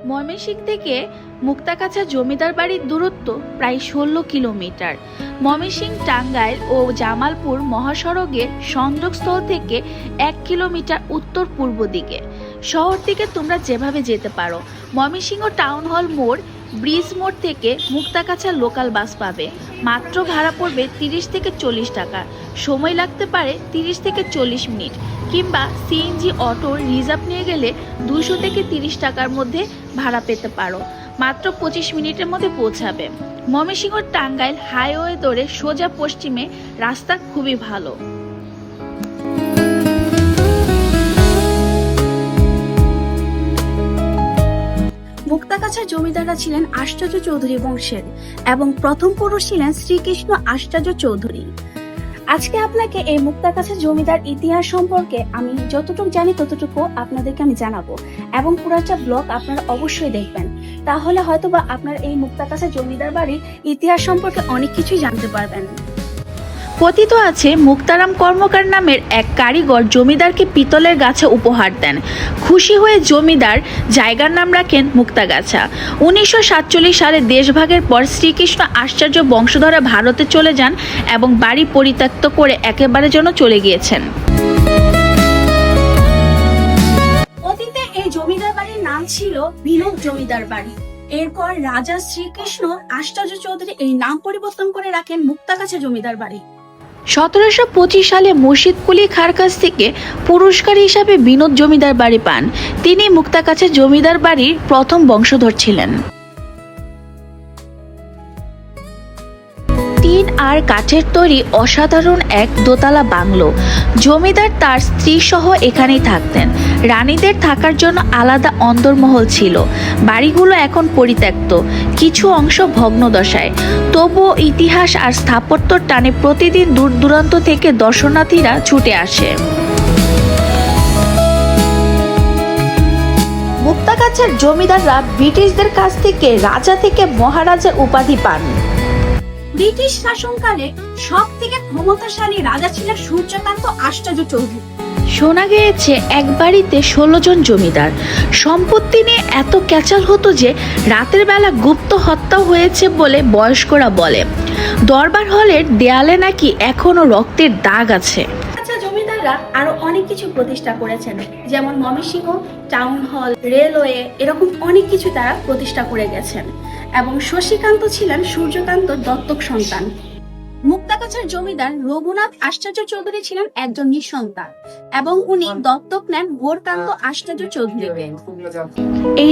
ময়মনসিংহ থেকে মুক্তাগাছা জমিদার বাড়ির দূরত্ব প্রায় ১৬ কিলোমিটার। ময়মনসিংহ, টাঙ্গাইল ও জামালপুর মহাসড়কের সংযোগস্থল থেকে ১ কিলোমিটার উত্তর পূর্ব দিকে। শহর থেকে তোমরা যেভাবে যেতে পারো। ময়মনসিংহ টাউন হল মোড়, ব্রিজ মোড় থেকে মুক্তাগাছা লোকাল বাস পাবে। মাত্র ভাড়া পড়বে ৩০ থেকে ৪০ টাকা। সময় লাগতে পারে ৩০ থেকে ৪০ মিনিট, কিংবা সিএনজি অটো রিজার্ভ নিয়ে গেলে ২০০ থেকে ৩০ টাকার মধ্যে ভাড়া পেতে পারো। মাত্র ২৫ মিনিটের মধ্যে পৌঁছাবে। ময়মনসিংহ টাঙ্গাইল হাইওয়ে ধরে সোজা পশ্চিমে, রাস্তা খুবই ভালো। মুক্তাগাছার জমিদাররা ছিলেন আশ্চর্য চৌধুরী বংশের এবং প্রথম পুরুষ ছিলেন শ্রীকৃষ্ণ আশ্চর্য চৌধুরী। আজকে আপনাকে এই মুক্তাগাছা জমিদার ইতিহাস সম্পর্কে আমি যতটুকু জানি ততটুকু আপনাদেরকে আমি জানাবো, এবং পুরাটা ব্লগ আপনারা অবশ্যই দেখবেন। তাহলে হয়তোবা আপনার এই মুক্তাগাছা জমিদার বাড়ির ইতিহাস সম্পর্কে অনেক কিছুই জানতে পারবেন। কথিত আছে, মুক্তারাম কর্মকার নামের এক কারিগর জমিদারকে পিতলের গাছা উপহার দেন। খুশি হয়ে জমিদার জায়গার নাম রাখেন মুক্তাগাছা। ১৯৪৭ সালে দেশভাগের পর শ্রীকৃষ্ণ আশ্চর্য বংশধররা ভারতে চলে যান এবং বাড়ি পরিত্যক্ত করে একেবারে যেন চলে গিয়েছেন। অতীতে এই জমিদার বাড়ির নাম ছিল বিনোদ জমিদার বাড়ি। এরপর রাজা শ্রীকৃষ্ণ আশ্চর্য চৌধুরী এই নাম পরিবর্তন করে রাখেন মুক্তাগাছা জমিদার বাড়ি। ১৭২৫ সালে মুর্শিদ কুলি খাঁর কাছ থেকে পুরস্কার হিসাবে বিনোদ জমিদার বাড়ি পান। তিনি মুক্তাগাছা জমিদার বাড়ির প্রথম বংশধর ছিলেন। টিন আর কাঠের তৈরি অসাধারণ এক দোতলা বাংলো। জমিদার তার স্ত্রী সহ এখানেই থাকতেন। রানীদের থাকার জন্য আলাদা অন্দরমহল ছিল। বাড়িগুলো এখন পরিত্যক্ত, কিছু অংশ ভগ্নদশায়। তবুও ইতিহাস আর স্থাপত্যর টানে প্রতিদিন দূর দূরান্ত থেকে দর্শনার্থীরা ছুটে আসে। মুক্তাগাছার জমিদাররা ব্রিটিশদের কাছ থেকে রাজা থেকে মহারাজার উপাধি পান। ব্রিটিশ শাসনকালে সব থেকে ক্ষমতাশালী রাজা ছিলেন সূর্যকান্ত আশ্চর্য চৌধুরী। শোনা গিয়েছে এক বাড়িতে ১৬ জন জমিদার। সম্পত্তি নিয়ে এত ক্যাচাল হতো যে রাতের বেলা গুপ্ত হত্যাও হয়েছে বলে বয়স্করা বলে। দরবার হলের দেয়ালে নাকি এখনো রক্তের দাগ আছে। আচ্ছা, জমিদাররা আরো অনেক কিছু প্রতিষ্ঠা করেছেন, যেমন ময়মনসিংহ টাউন হল, রেলওয়ে, এরকম অনেক কিছু তারা প্রতিষ্ঠা করে গেছেন। এবং শশীকান্ত ছিলেন সূর্যকান্ত দত্তক সন্তান। মুক্তাগাছার জমিদার রঘুনাথ আশ্চর্য চৌধুরী ছিলেন একজন নিঃসন্তান এবং উনি দত্তক নেন ভোরকান্ত আশ্চর্য চৌধুরীকে। এই